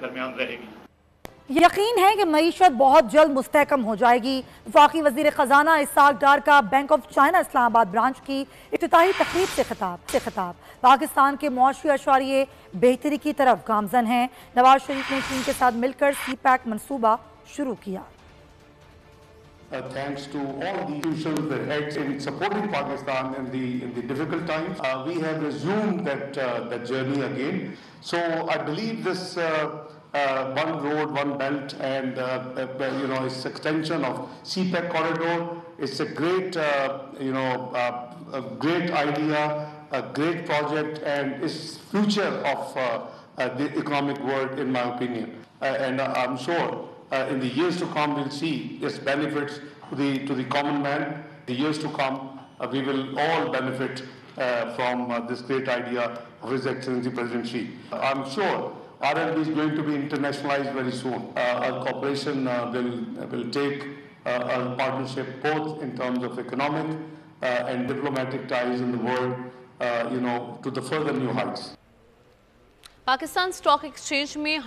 दरमियान रहेगी। यकीन है कि मईशत बहुत जल्द मुस्तहकम हो जाएगी। वफाकी वज़ीर ख़जाना इशाक़ डार का bank of China Islamabad branch की इफ्तिताही तकरीब से खिताब पाकिस्तान के मुआशी अशारिये बेहतरी की तरफ गामज़न हैं। नवाज शरीफ ने चीन के साथ मिलकर CPEC मनसूबा शुरू किया। Thanks to all the institutions that heads in supporting Pakistan in the difficult times, we have resumed that journey again. So I believe this one road, one belt, and its extension of CPEC corridor. It's a great a great idea, a great project, and it's future of the economic world, in my opinion. And I'm sure. In the years to come, we'll see its benefits to the common man. The years to come, we will all benefit from this great idea of His Excellency President Xi. I'm sure RLB is going to be internationalized very soon. Our cooperation will take our partnership both in terms of economic and diplomatic ties in the world, to the further new heights. Pakistan stock exchange में